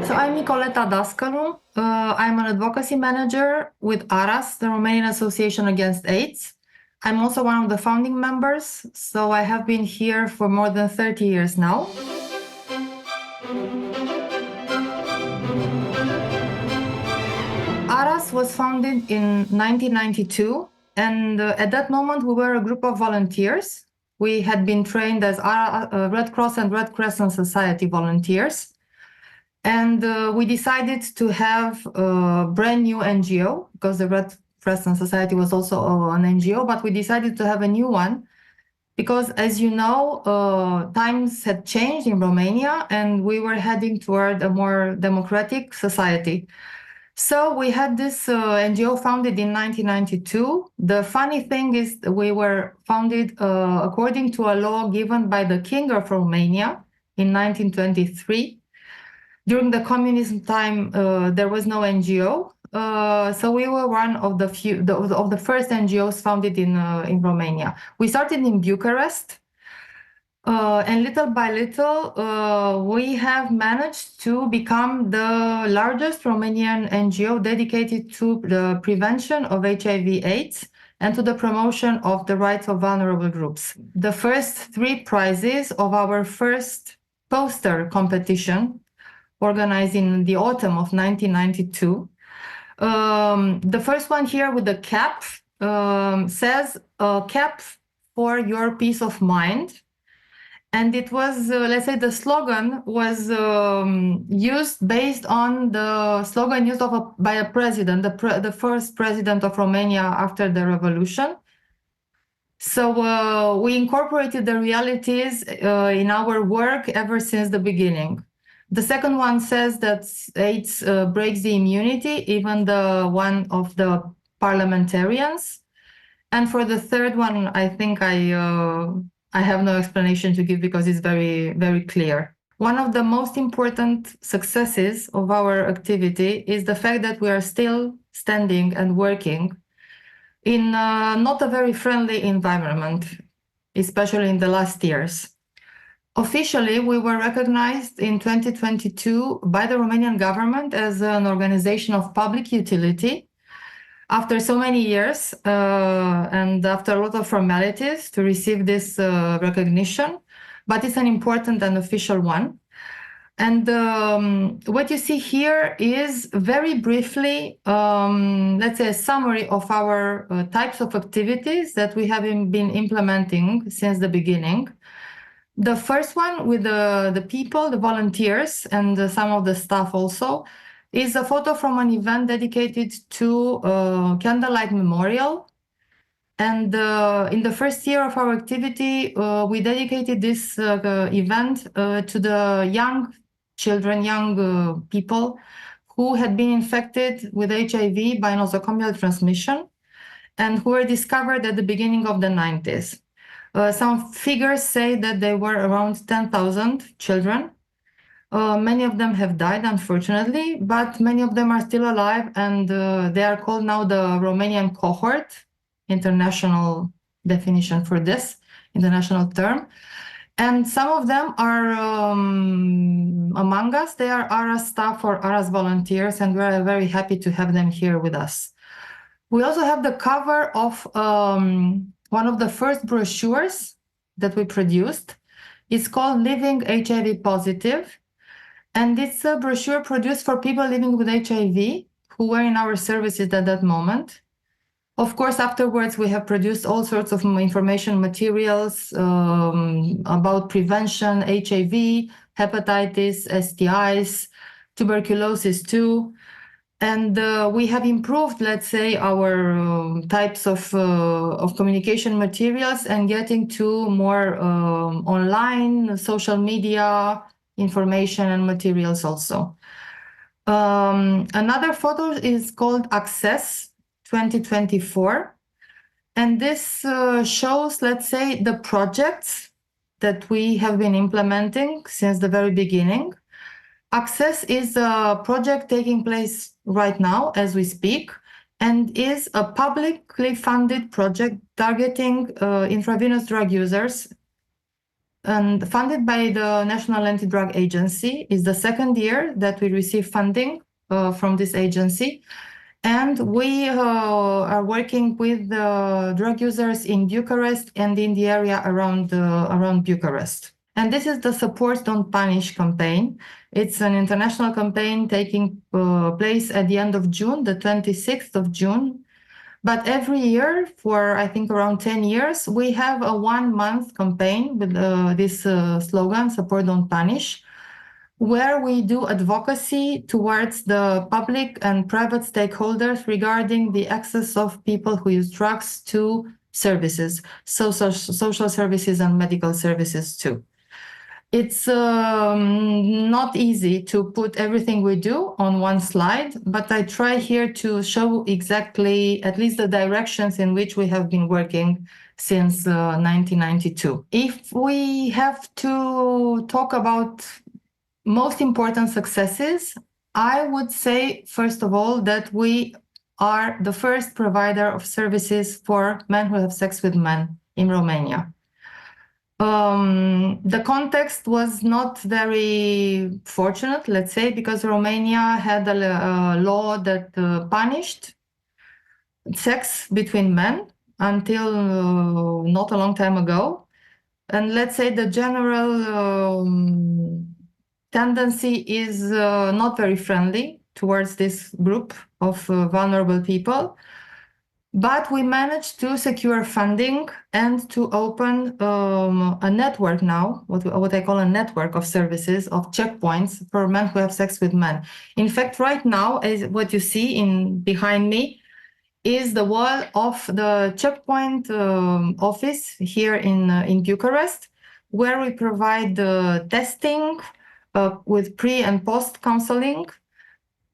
So I'm Nicoleta Dascalu. I'm an advocacy manager with ARAS, the Romanian Association Against AIDS. I'm also one of the founding members, so I have been here for more than 30 years now. ARAS was founded in 1992, and at that moment we were a group of volunteers. We had been trained as Red Cross and Red Crescent Society volunteers. And we decided to have a brand new NGO, because the Red Crescent Society was also an NGO, but we decided to have a new one because, as you know, times had changed in Romania and we were heading toward a more democratic society. So we had this NGO founded in 1992. The funny thing is we were founded according to a law given by the King of Romania in 1923. During the communism time, there was no NGO, so we were one of the first NGOs founded in Romania. We started in Bucharest, and little by little, we have managed to become the largest Romanian NGO dedicated to the prevention of HIV/AIDS and to the promotion of the rights of vulnerable groups. The first 3 prizes of our first poster competition, organized in the autumn of 1992. The first one here with the cap says, cap for your peace of mind. And it was, let's say, the slogan was used based on the slogan used by a president, the first president of Romania after the revolution. So we incorporated the realities in our work ever since the beginning. The second one says that AIDS breaks the immunity, even the one of the parliamentarians. And for the third one, I think I have no explanation to give because it's very, very clear. One of the most important successes of our activity is the fact that we are still standing and working in not a very friendly environment, especially in the last years. Officially, we were recognized in 2022 by the Romanian government as an organization of public utility after so many years and after a lot of formalities to receive this recognition, but it's an important and official one. And what you see here is very briefly, let's say, a summary of our types of activities that we have been implementing since the beginning. The first one with the people, the volunteers, and some of the staff also, is a photo from an event dedicated to Candlelight Memorial. And in the first year of our activity, we dedicated this event to the young children, young people who had been infected with HIV by nosocomial transmission and who were discovered at the beginning of the 90s. Some figures say that there were around 10,000 children. Many of them have died, unfortunately, but many of them are still alive, and they are called now the Romanian cohort, international definition for this, international term. And some of them are among us. They are ARAS staff or ARAS volunteers, and we're very happy to have them here with us. We also have the cover of one of the first brochures that we produced. It's called Living HIV Positive. And it's a brochure produced for people living with HIV who were in our services at that moment. Of course, afterwards, we have produced all sorts of information materials about prevention, HIV, hepatitis, STIs, tuberculosis too. And we have improved, let's say, our types of communication materials and getting to more online, social media, information and materials also. Another photo is called Access 2024. And this shows, let's say, the projects that we have been implementing since the very beginning. Access is a project taking place right now as we speak, and is a publicly funded project targeting intravenous drug users and funded by the National Anti-Drug Agency. It's the second year that we receive funding from this agency. And we are working with drug users in Bucharest and in the area around Bucharest. And this is the Support Don't Punish campaign. It's an international campaign taking place at the end of June, the 26th of June. But every year, for I think around 10 years, we have a 1-month campaign with this slogan, Support Don't Punish, where we do advocacy towards the public and private stakeholders regarding the access of people who use drugs to services, social services and medical services too. It's not easy to put everything we do on one slide, but I try here to show exactly at least the directions in which we have been working since 1992. If we have to talk about most important successes, I would say, first of all, that we are the first provider of services for men who have sex with men in Romania. The context was not very fortunate, let's say, because Romania had a law that punished sex between men until not a long time ago. And let's say the general tendency is not very friendly towards this group of vulnerable people. But we managed to secure funding and to open a network now, what I call a network of services, of checkpoints for men who have sex with men. In fact, right now, as what you see behind me is the wall of the checkpoint office here in Bucharest, where we provide testing with pre and post counseling,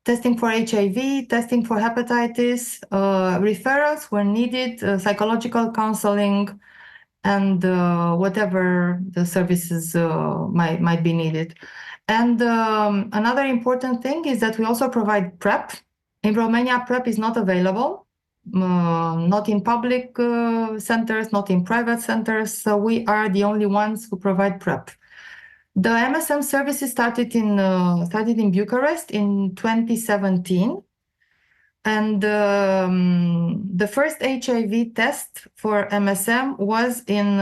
testing for HIV, testing for hepatitis, referrals where needed, psychological counseling, and whatever the services might be needed. And another important thing is that we also provide PrEP. In Romania, PrEP is not available, not in public centers, not in private centers. So we are the only ones who provide PrEP. The MSM services started in Bucharest in 2017, and the first HIV test for MSM was in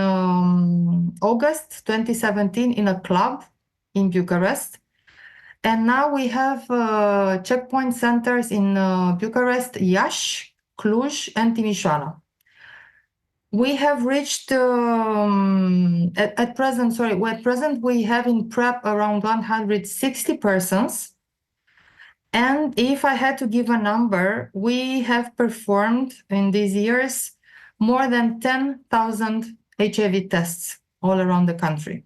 August 2017 in a club in Bucharest. And now we have checkpoint centers in Bucharest, Iași, Cluj, and Timișoara. We have reached, at present we have in PrEP around 160 persons. And if I had to give a number, we have performed in these years more than 10,000 HIV tests all around the country.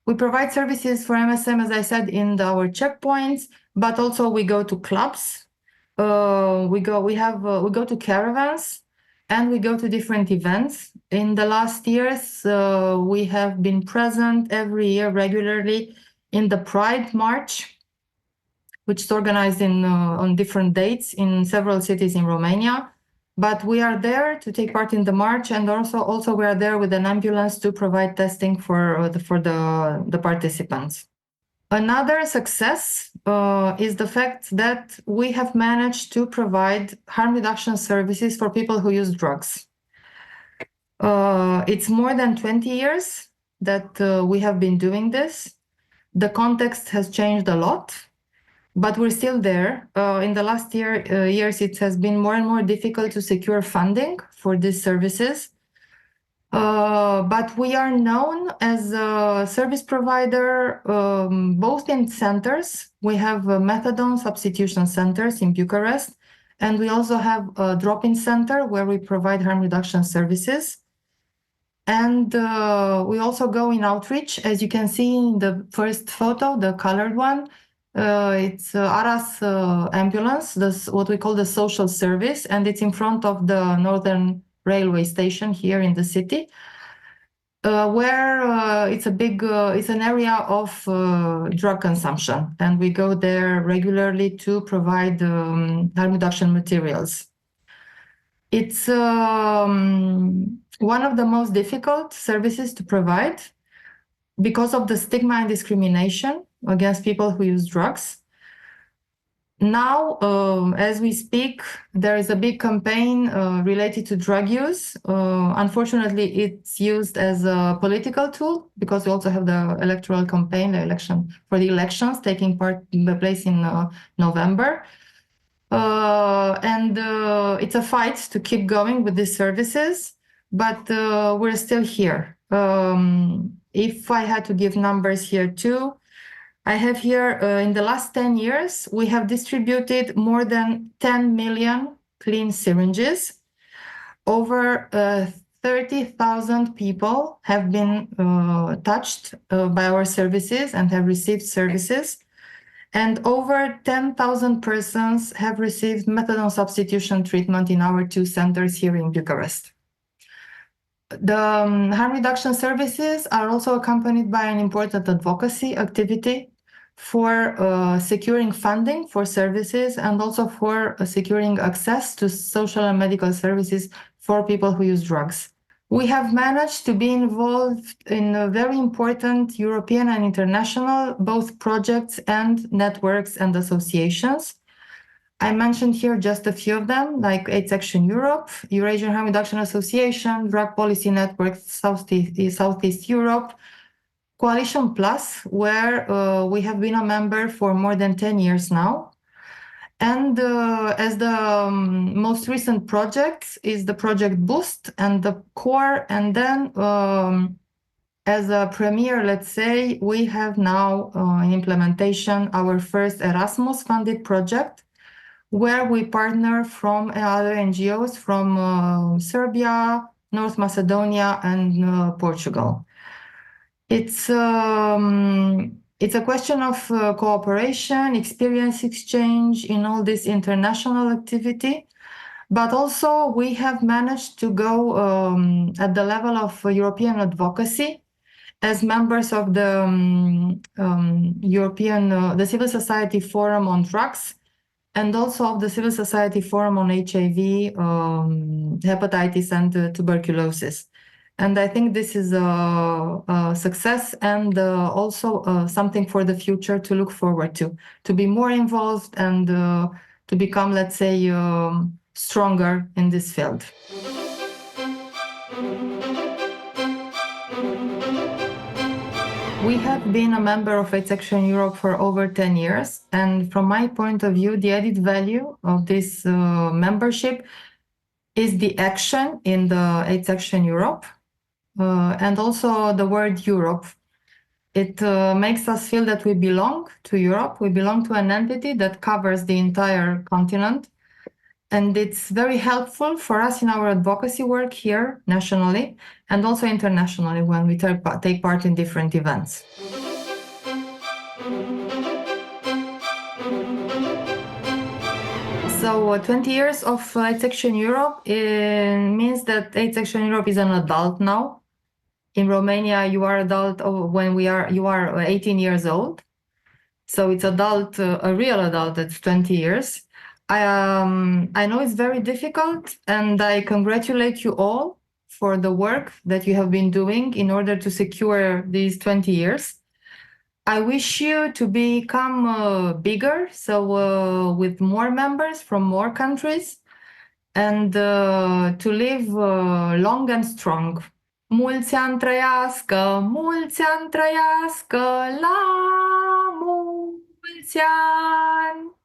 We provide services for MSM, as I said, in our checkpoints, but also we go to clubs, we go to caravans, and we go to different events. In the last years, we have been present every year regularly in the Pride March, which is organized on different dates in several cities in Romania. But we are there to take part in the march, and also we are there with an ambulance to provide testing for the participants. Another success is the fact that we have managed to provide harm reduction services for people who use drugs. It's more than 20 years that we have been doing this. The context has changed a lot, but we're still there. In the last years, it has been more and more difficult to secure funding for these services. But we are known as a service provider, both in centers. We have methadone substitution centers in Bucharest, and we also have a drop-in center where we provide harm reduction services. And we also go in outreach, as you can see in the first photo, the colored one. It's ARAS ambulance, what we call the social service, and it's in front of the Northern Railway station here in the city, where it's an area of drug consumption, and we go there regularly to provide harm reduction materials. It's one of the most difficult services to provide because of the stigma and discrimination against people who use drugs. Now, as we speak, there is a big campaign related to drug use. Unfortunately, it's used as a political tool because we also have the electoral campaign, the election for the elections taking place in November. And it's a fight to keep going with these services, but we're still here. If I had to give numbers here too, I have here, in the last 10 years, we have distributed more than 10 million clean syringes. Over 30,000 people have been touched by our services and have received services. And over 10,000 persons have received methadone substitution treatment in our 2 centers here in Bucharest. The harm reduction services are also accompanied by an important advocacy activity for securing funding for services and also for securing access to social and medical services for people who use drugs. We have managed to be involved in a very important European and international both projects and networks and associations. I mentioned here just a few of them, like AIDS Action Europe, Eurasian Harm Reduction Association, Drug Policy Network Southeast Europe, Coalition Plus, where we have been a member for more than 10 years now. And as the most recent project is the project Boost and the core. And then as a premiere, let's say, we have now in implementation our first Erasmus funded project, where we partner from other NGOs from Serbia, North Macedonia, and Portugal. It's a question of cooperation, experience exchange in all this international activity, but also we have managed to go at the level of European advocacy as members of the the Civil Society Forum on Drugs, and also of the Civil Society Forum on HIV, hepatitis, and tuberculosis. And I think this is a success and also something for the future to look forward to be more involved and to become, let's say, stronger in this field. We have been a member of AIDS Action Europe for over 10 years. And from my point of view, the added value of this membership is the action in the AIDS Action Europe. And also the word Europe. It makes us feel that we belong to Europe. We belong to an entity that covers the entire continent. And it's very helpful for us in our advocacy work here nationally and also internationally when we take part in different events. So 20 years of AIDS Action Europe means that AIDS Action Europe is an adult now. In Romania, you are adult when you are 18 years old. So it's adult, a real adult at 20 years. I know it's very difficult, and I congratulate you all for the work that you have been doing in order to secure these 20 years. I wish you to become bigger, so with more members from more countries, and to live long and strong. Mulți ani trăiască, mulți ani trăiască, la mulți ani!